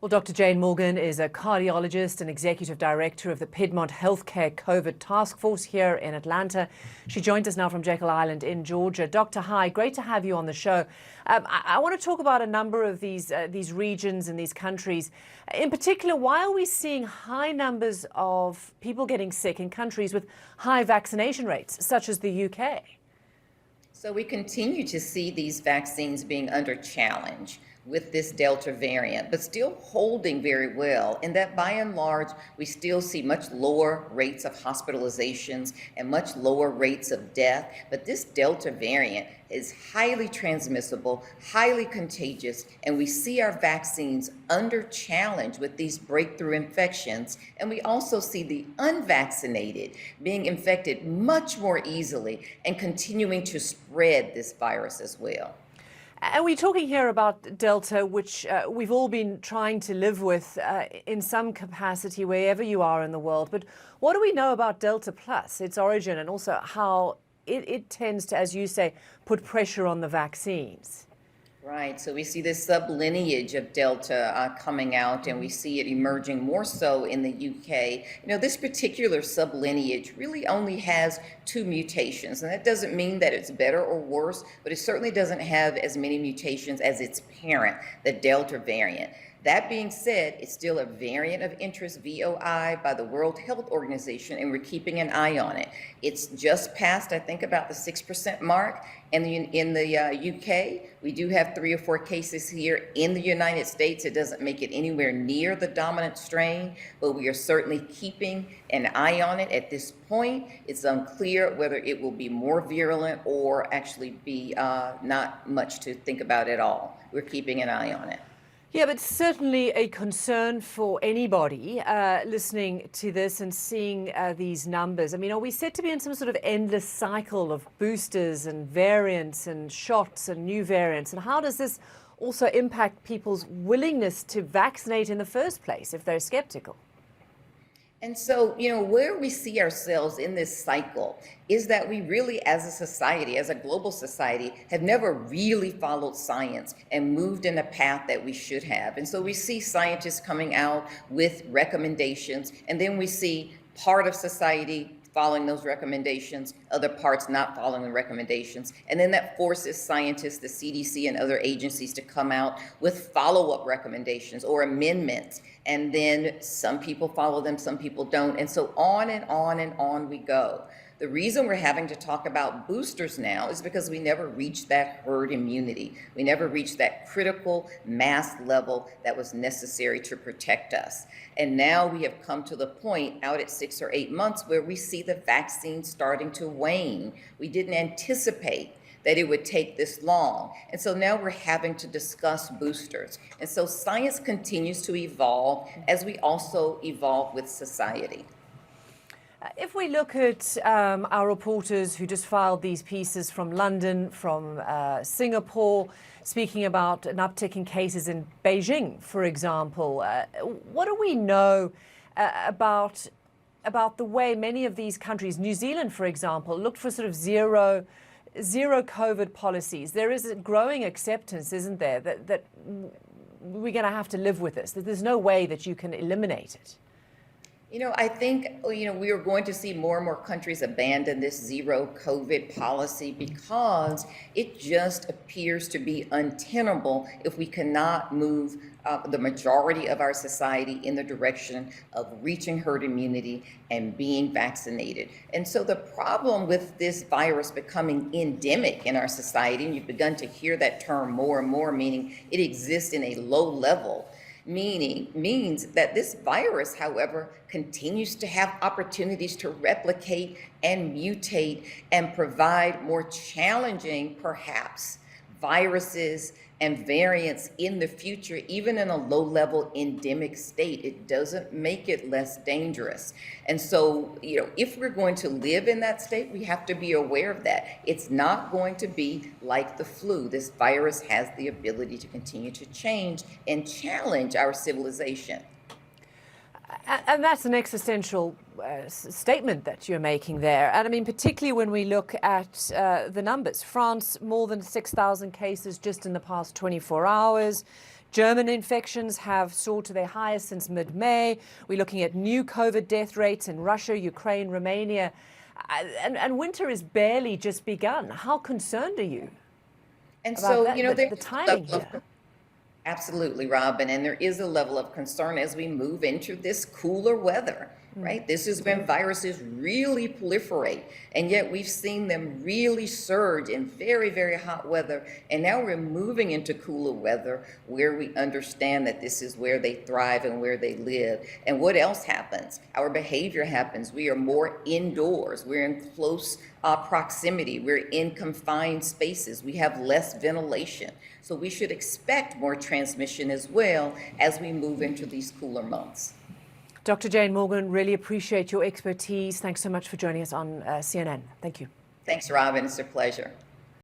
Well, Dr. Jayne Morgan is a cardiologist and executive director of the Piedmont Healthcare COVID Task Force here in Atlanta. She joins us now from Jekyll Island in Georgia. Doctor, hi, great to have you on the show. I want to talk about a number of these regions and these countries. In particular, why are we seeing high numbers of people getting sick in countries with high vaccination rates, such as the UK? So we continue to see these vaccines being under challenge with this Delta variant, but still holding very well, in that by and large, we still see much lower rates of hospitalizations and much lower rates of death. But this Delta variant is highly transmissible, highly contagious, and we see our vaccines under challenge with these breakthrough infections. And we also see the unvaccinated being infected much more easily and continuing to spread this virus as well. And we're talking here about Delta, which we've all been trying to live with in some capacity wherever you are in the world. But what do we know about Delta Plus, its origin, and also how it tends to, as you say, put pressure on the vaccines? Right, so we see this sublineage of Delta coming out, and we see it emerging more so in the UK. You know, this particular sublineage really only has 2 mutations, and that doesn't mean that it's better or worse, but it certainly doesn't have as many mutations as its parent, the Delta variant. That being said, it's still a variant of interest, VOI, by the World Health Organization, and we're keeping an eye on it. It's just passed, I think, about the 6% mark. And in the UK, we do have 3 or 4 cases here. In the United States, it doesn't make it anywhere near the dominant strain, but we are certainly keeping an eye on it. At this point, it's unclear whether it will be more virulent or actually be not much to think about at all. We're keeping an eye on it. Yeah, but certainly a concern for anybody listening to this and seeing these numbers. I mean, are we set to be in some sort of endless cycle of boosters and variants and shots and new variants? And how does this also impact people's willingness to vaccinate in the first place if they're skeptical? And so, you know, where we see ourselves in this cycle is that we really, as a society, as a global society, have never really followed science and moved in a path that we should have. And so we see scientists coming out with recommendations, and then we see part of society following those recommendations, other parts not following the recommendations. And then that forces scientists, the CDC and other agencies to come out with follow-up recommendations or amendments. And then some people follow them, some people don't. And so on and on and on we go. The reason we're having to talk about boosters now is because we never reached that herd immunity. We never reached that critical mass level that was necessary to protect us. And now we have come to the point out at 6 or 8 months where we see the vaccine starting to wane. We didn't anticipate that it would take this long. And so now we're having to discuss boosters. And so science continues to evolve as we also evolve with society. If we look at our reporters who just filed these pieces from London, from Singapore, speaking about an uptick in cases in Beijing, for example, what do we know about the way many of these countries, New Zealand, for example, looked for sort of zero COVID policies? There is a growing acceptance, isn't there, that we're going to have to live with this, that there's no way that you can eliminate it. You know, I think, we are going to see more and more countries abandon this zero COVID policy because it just appears to be untenable if we cannot move the majority of our society in the direction of reaching herd immunity and being vaccinated. And so the problem with this virus becoming endemic in our society, and you've begun to hear that term more and more, meaning it exists in a low level, means that this virus, however, continues to have opportunities to replicate and mutate and provide more challenging, perhaps, viruses and variants in the future, even in a low-level endemic state. It doesn't make it less dangerous. And so, if we're going to live in that state, we have to be aware of that. It's not going to be like the flu. This virus has the ability to continue to change and challenge our civilization. And that's an existential statement that you're making there. And I mean, particularly when we look at the numbers. France, more than 6,000 cases just in the past 24 hours. German infections have soared to their highest since mid-May. We're looking at new COVID death rates in Russia, Ukraine, Romania, and winter is barely just begun. How concerned are you And about so, that, you know, the there's a timing level of here? Absolutely, Robin. And there is a level of concern as we move into this cooler weather, right? This is when viruses really proliferate. And yet we've seen them really surge in very, very hot weather. And now we're moving into cooler weather where we understand that this is where they thrive and where they live. And what else happens? Our behavior happens. We are more indoors. We're in close proximity. We're in confined spaces. We have less ventilation. So we should expect more transmission as well as we move into these cooler months. Dr. Jayne Morgan, really appreciate your expertise. Thanks so much for joining us on CNN. Thank you. Thanks, Robin. It's a pleasure.